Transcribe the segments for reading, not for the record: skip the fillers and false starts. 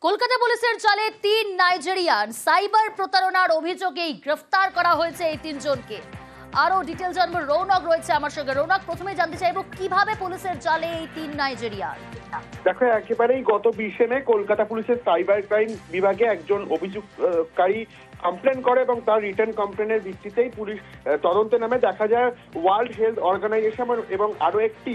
কলকাতা পুলিশের জালে 3 Nigerian cyber প্রতারণার অভিযোগেই গ্রেফতার করা হয়েছে এই 3 জনকে। আরো ডিটেইলস জানবো, রৌনক রয়েছে আমার সঙ্গে। রৌনক, প্রথমে জানতে চাইবো কিভাবে পুলিশের জালে এই 3 নাইজেরিয়ান? দেখো, একেবারেই গত 20 মে কলকাতা পুলিশের সাইবার ক্রাইম বিভাগে একজন অভিযোগকারী কমপ্লেন করে এবং তার রিটার্ন কমপ্লেনের ভিত্তিতেই পুলিশ তদন্তে নামে। দেখা যায় ওয়ার্ল্ড হেলথ অর্গানাইজেশন এবং আরো একটি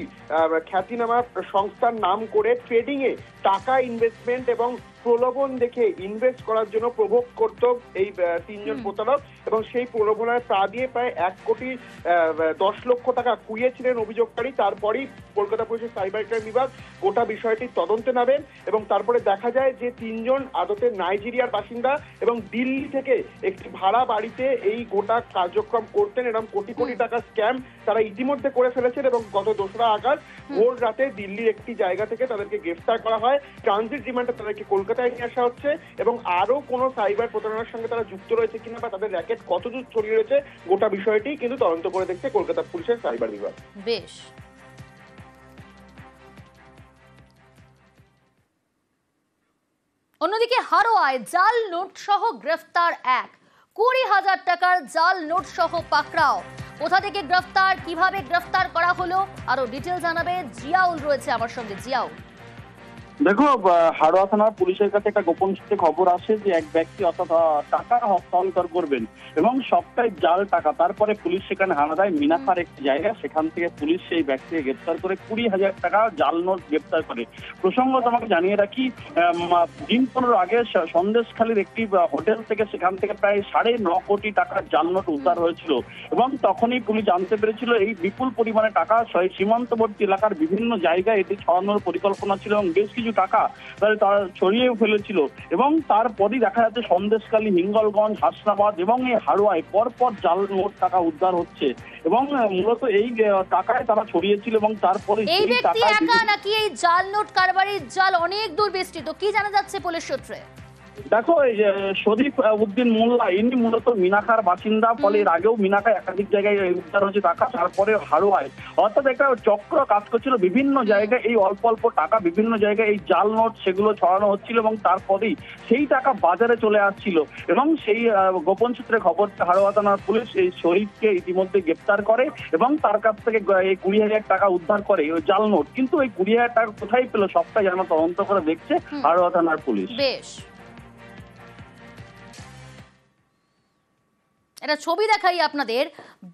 খ্যাতিনামা সংস্থার নাম করে ট্রেডিং এ টাকা ইনভেস্টমেন্ট এবং প্রলোভন দেখে ইনভেস্ট করার জন্য প্রভোগ করত এই 3 জন প্রতারক, এবং সেই প্রলোভনের পা দিয়ে প্রায় 1,10,00,000 টাকা কুড়িয়েছিলেন অভিযোগকারী। তারপরেই কলকাতা পুলিশের সাইবার ক্রাইম বিভাগ গোটা বিষয়টি তদন্তে নামেন এবং তারপরে দেখা যায় যে 3 জন আদতে নাইজেরিয়ার বাসিন্দা এবং দিল্লি থেকে একটি ভাড়া বাড়িতে এই গোটা কার্যক্রম করতেন। এরকম কোটি কোটি টাকা স্ক্যাম তারা ইতিমধ্যে করে ফেলেছেন এবং গত 2রা আগস্ট ভোর রাতে দিল্লির একটি জায়গা থেকে তাদেরকে গ্রেফতার করা হয়। ট্রানজিট রিমান্ডে তাদেরকে কলকাতায় নিয়ে আসা হচ্ছে এবং আরো কোনো সাইবার প্রতারণার সঙ্গে তারা যুক্ত রয়েছে কিনা বা তাদের র্যাকেট কতদূর ছড়িয়ে রয়েছে গোটা বিষয়টি কিন্তু তদন্ত করে দেখছে কলকাতা পুলিশের সাইবার বিভাগ। বেশ। অন্যদিকে হারোয়ায় জাল নোট সহ গ্রেফতার 20,000 টাকার জাল নোট সহ পাকড়াও। কোথা থেকে গ্রেফতার, কিভাবে গ্রেফতার করা হলো, আরো ডিটেইলস জানাবে জিয়াউল রয়েছে আমার সঙ্গে। জিয়াউল, দেখো, হাড়োয়া থানার পুলিশের কাছে একটা গোপন সূত্রে খবর আসে যে এক ব্যক্তি অর্থাৎ টাকা হস্তান্তর করবেন এবং সবটাই জাল টাকা। তারপরে পুলিশ সেখানে হানা দেয় মিনাখার একটি জায়গা, সেখান থেকে পুলিশ সেই ব্যক্তিকে গ্রেপ্তার করে 20,000 টাকা জাল নোট গ্রেপ্তার করে। প্রসঙ্গত আমাকে জানিয়ে রাখি, দিন 15 আগে সন্দেশখালীর একটি হোটেল থেকে সেখান থেকে প্রায় 9.5 কোটি টাকার জাল নোট উদ্ধার হয়েছিল এবং তখনই পুলিশ জানতে পেরেছিল এই বিপুল পরিমাণে টাকা সীমান্তবর্তী এলাকার বিভিন্ন জায়গায় এটি ছড়ানোর পরিকল্পনা ছিল এবং বেশ কিছু টাকা তারা ছড়িয়ে ফেলেছিল। এবং তারপরই দেখা যাচ্ছে সন্দেশখালী, হিঙ্গলগঞ্জ, হাসনাবাদ এবং এই হাড়োয়ায় পরপর জাল নোট টাকা উদ্ধার হচ্ছে এবং মূলত এই টাকায় তারা ছড়িয়েছিল এবং তারপরে এই ব্যক্তি একা নাকি এই জাল নোট কারবারির জাল অনেক দূর বিস্তৃত, কি জানা যাচ্ছে পুলিশ সূত্রে? দেখো, শরীফ উদ্দিন মোল্লা ইনি মূলত মিনাখার বাসিন্দা, ফলে এর আগেও মিনাখায় একাধিক জায়গায় উদ্ধার হয়েছে টাকা, তারপরে হাড়োয়ায় অর্থাৎ একটা চক্র কাজ করছিল। বিভিন্ন জায়গায় এই অল্প অল্প টাকা, বিভিন্ন জায়গায় এই জাল নোট সেগুলো ছড়ানো হচ্ছিল এবং তারপরেই সেই টাকা বাজারে চলে আসছিল এবং সেই গোপন সূত্রে খবর হাড়োয়া থানার পুলিশ এই শরীফকে ইতিমধ্যে গ্রেপ্তার করে এবং তার কাছ থেকে এই 20,000 টাকা উদ্ধার করে ওই জাল নোট। কিন্তু এই 20,000 টাকা কোথায় পেল সবটাই যেন তদন্ত করে দেখছে হাড়োয়া থানার পুলিশ। বেশ, এটা ছবি দেখাই আপনাদের।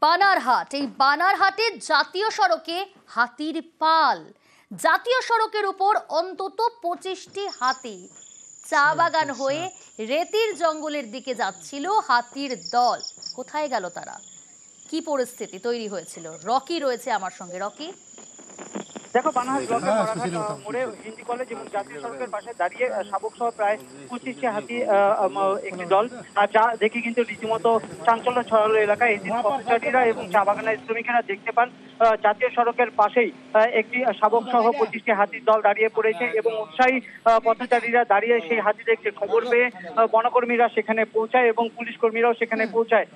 বানারহাট, এই বানারহাটে জাতীয় সড়কে হাতির পাল। জাতীয় সড়কের উপর অন্তত 25টি হাতি চা বাগান হয়ে রেতির জঙ্গলের দিকে যাচ্ছিল হাতির দল। কোথায় গেল তারা, কি পরিস্থিতি তৈরি হয়েছিল? রকি রয়েছে আমার সঙ্গে। রকি, দেখো, বানারহাট ব্লকের মরাঘাট মোড়ে হিন্দি কলেজ এবং জাতীয় সড়কের পাশে দাঁড়িয়ে শাবক সহ প্রায় 25টি হাতি একটি দল, আর যা দেখে কিন্তু রীতিমতো চাঞ্চল্য ছড়ালো এলাকায়। এদিন পথচারীরা এবং চা বাগানের শ্রমিকেরা দেখতে পান জাতীয় সড়কের পাশেই একটি শাবক সহ 25টি হাতির দল দাঁড়িয়ে পড়েছে এবং উৎসাহী পথচারীরা দাঁড়িয়ে সেই হাতি দেখতে খবর পেয়ে বনকর্মীরা সেখানে পৌঁছায় এবং পুলিশ কর্মীরাও সেখানে পৌঁছায়।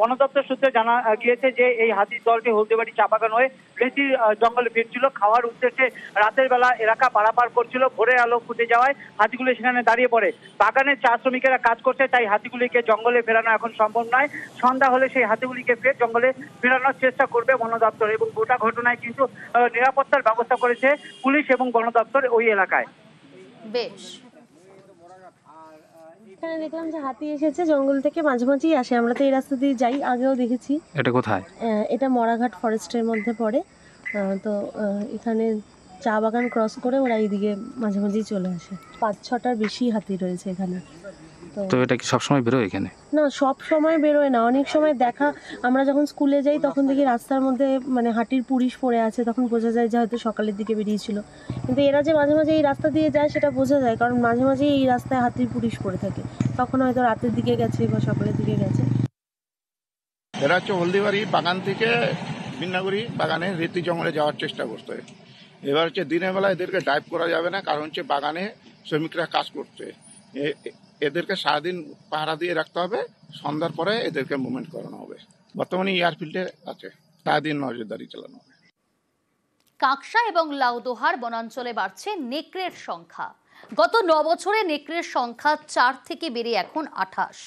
বন দপ্তর সূত্রে জানা গিয়েছে যে এই হাতির দলটি হলদিবাড়ি চা বাগান হয়ে রেতির জঙ্গলে ফিরছিল, খাওয়ার উদ্দেশ্যে রাতের বেলা এলাকা পারাপার করছিল। ভোরের আলো ফুটে যাওয়ায় হাতিগুলি সেখানে দাঁড়িয়ে পড়ে। বাগানের চা শ্রমিকেরা কাজ করছে, তাই হাতিগুলিকে জঙ্গলে ফেরানো এখন সম্ভব নয়। সন্ধ্যা হলে সেই হাতিগুলিকে ফের জঙ্গলে ফেরানোর চেষ্টা করবে বন দপ্তর এবং গোটা ঘটনায় কিন্তু নিরাপত্তার ব্যবস্থা করেছে পুলিশ এবং বন দপ্তর ওই এলাকায়। বেশ, এখানে দেখলাম যে হাতি এসেছে জঙ্গল থেকে, মাঝে মাঝেই আসে, আমরা তো এই রাস্তা দিয়ে যাই, আগেও দেখেছি। এটা কোথায়? এটা মরাঘাট ফরেস্টের মধ্যে পড়ে। তো এখানে চা বাগান ক্রস করে ওরা এইদিকে মাঝে মাঝেই চলে আসে। 5-6টার বেশি হাতি রয়েছে এখানে। তো এটা কি সবসময় বেরোয় এখানে? না, সব সময় বেরোয় না, অনেক সময় দেখা, আমরা যখন স্কুলে যাই তখন দেখি রাস্তার মধ্যে মানে হাতির পুলিশ পড়ে আছে, তখন বোঝা যায় যে হয়তো সকালের দিকে বেরিয়েছিল। কিন্তু এরা যে মাঝে মাঝে এই রাস্তা দিয়ে যায় সেটা বোঝা যায়, কারণ মাঝে মাঝে এই রাস্তায় হাতির পুলিশ পড়ে থাকে, তখন হয়তো রাতের দিকে গেছে বা সকালের দিকে গেছে। এরা হচ্ছে হলদিবাড়ি বাগান থেকে বিন্নাগুড়ি বাগানে রেতি জঙ্গলে যাওয়ার চেষ্টা করতে। এবার হচ্ছে দিনের বেলা এদেরকে ড্রাইভ করা যাবে না, কারণ হচ্ছে বাগানে শ্রমিকরা কাজ করছে। এদেরকে সারাদিন পাহারা দিয়ে রাখতে হবে, সন্ধ্যার পরে এদেরকে মুভমেন্ট করানো হবে। বর্তমানে এয়ারফিল্ডে আছে, সারাদিন নজরদারি চালানো হবে। কাকসা এবং লাউদোহার বনাঞ্চলে বাড়ছে নেকড়ের সংখ্যা। গত 9 বছরে নেকড়ের সংখ্যা 4 থেকে বেড়ে এখন 28।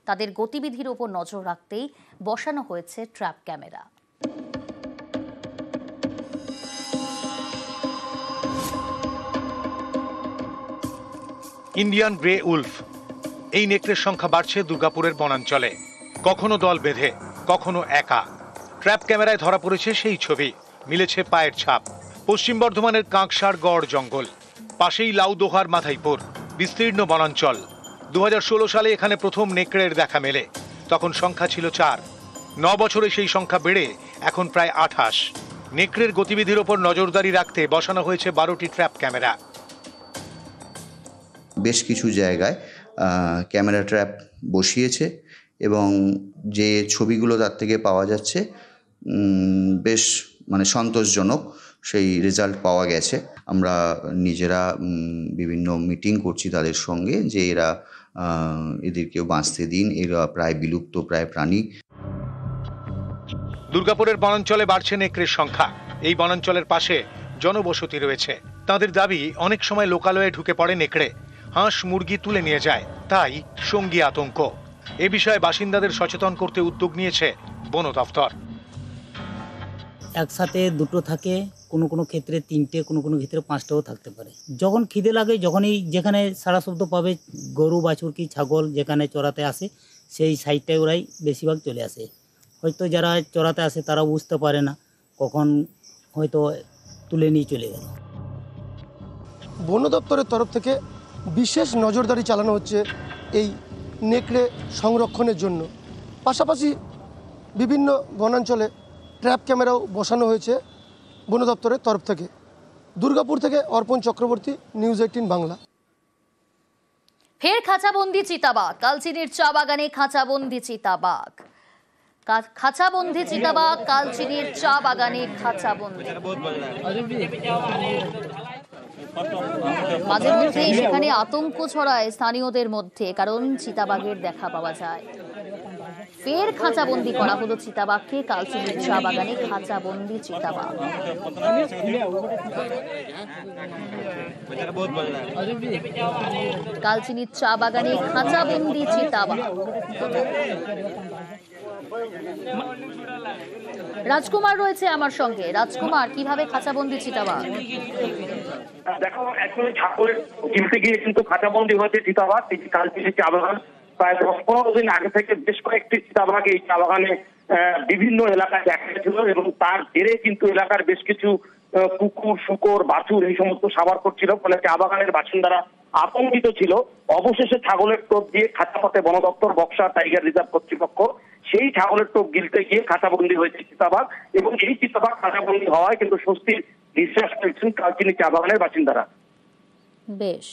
তাদের গতিবিধির উপর নজর রাখতেই বসানো হয়েছে trap camera. Indian grey Wolf, এই নেকড়ের সংখ্যা বাড়ছে দুর্গাপুরের বনাঞ্চলে, কখনো দল বেঁধে, কখনো একা। ট্র্যাপ ক্যামেরায় ধরা পড়েছে সেই ছবি, মিলেছে পায়ের ছাপ। পশ্চিম বর্ধমানের কাঁকসার গড় জঙ্গল, পাশেই লাউদোহার মাথাইপুর, বিস্তীর্ণ বনাঞ্চল। 2016 সালে এখানে প্রথম নেকড়ের দেখা মেলে, তখন সংখ্যা ছিল 4। 9 বছরে সেই সংখ্যা বেড়ে এখন প্রায় 28। নেকড়ের গতিবিধির ওপর নজরদারি রাখতে বসানো হয়েছে 12টি ট্র্যাপ ক্যামেরা। বেশ কিছু জায়গায় ক্যামেরা ট্র্যাপ বসিয়েছে এবং যে ছবিগুলো তার থেকে পাওয়া যাচ্ছে বেশ সন্তোষজনক সেই রেজাল্ট পাওয়া গেছে। আমরা নিজেরা বিভিন্ন মিটিং করছি তাদের সঙ্গে যে এদেরকেও বাঁচতে দিন, এরা প্রায় বিলুপ্ত প্রায় প্রাণী। দুর্গাপুরের বনাঞ্চলে বাড়ছে নেকড়ের সংখ্যা। এই বনাঞ্চলের পাশে জনবসতি রয়েছে। তাদের দাবি, অনেক সময় লোকালয়ে ঢুকে পড়ে নেকড়ে, হাঁস মুরগি তুলে নিয়ে যায়, তাই সঙ্গী আতঙ্ক। এ বিষয়ে বাসিন্দাদের সচেতন করতে উদ্যোগ নিয়েছে বন দফতর। একসাথে দুটো থাকে, কোনো কোনো ক্ষেত্রে 3টে, কোনো কোনো ক্ষেত্রে 5টাও থাকতে পারে। যখন খিদে লাগে, যখনই যেখানে সারা শব্দ পাবে, গরু বাছুর কি ছাগল যেখানে চড়াতে আসে সেই সাইডটায় ওরাই বেশিরভাগ চলে আসে। হয়তো যারা চড়াতে আসে তারা বুঝতে পারে না, কখন হয়তো তুলে নিয়ে চলে গেল। বন দপ্তরের তরফ থেকে বিশেষ নজরদারি চালানো হচ্ছে এই নেকড়ে সংরক্ষণের জন্য। পাশাপাশি বিভিন্ন বনাঞ্চলে ট্র্যাপ ক্যামেরাও বসানো হয়েছে বন দপ্তরের তরফ থেকে। দুর্গাপুর থেকে অর্পণ চক্রবর্তী, নিউজ 18 বাংলা। ফের খাঁচাবন্দি চিতাবাঘ। কালচিনির চা বাগানে খাঁচাবন্দি চিতাবাঘ। খাঁচাবন্দি চিতাবাঘ কালচিনির চা বাগানে খাঁচাবন্দি। মাঝে মধ্যে সেখানে আতঙ্ক ছড়ায় স্থানীয়দের মধ্যে, কারণ চিতাবাঘের দেখা পাওয়া যায়। ফের খাঁচাবন্দি করা হলো চিতাবাঘকে। কালচিনির চা বাগানে খাঁচাবন্দি চিতাবাঘ। কালচিনির চা বাগানে খাঁচাবন্দি চিতাবাঘ। রাজকুমার রয়েছে আমার সঙ্গে। রাজকুমার, কিভাবে খাঁচাবন্দি চিতাবাঘ? দেখো, অ্যাকচুয়ালি ছাগলের কিনতে গিয়ে কিন্তু খাঁচাবন্দি হয়েছে চিতাবাঘ। কালচিনির চা বাগান প্রায় 10-15 দিন আগে থেকে বেশ কয়েকটি চিতাবাঘ এই চা বাগানে বিভিন্ন এলাকায় দেখা গেছিল এবং তার জেরে কিন্তু এলাকার বেশ কিছু কুকুর, শূকর, বাছুর এই সমস্ত সাবার করছিল। ফলে চা বাগানের বাসিন্দারা আতঙ্কিত ছিল। অবশেষে ছাগলের টোপ দিয়ে খাঁচাপথে বন দপ্তর, বক্সা টাইগার রিজার্ভ কর্তৃপক্ষ সেই ছাগলের টোপ গিলতে গিয়ে খাঁচাবন্দি হয়েছে চিতাবাঘ এবং এই চিতাবাঘ খাঁচাবন্দি হওয়ায় কিন্তু স্বস্তির নিঃশ্বাস ফেলছেন কালচিনি চা বাগানের বাসিন্দারা। বেশ।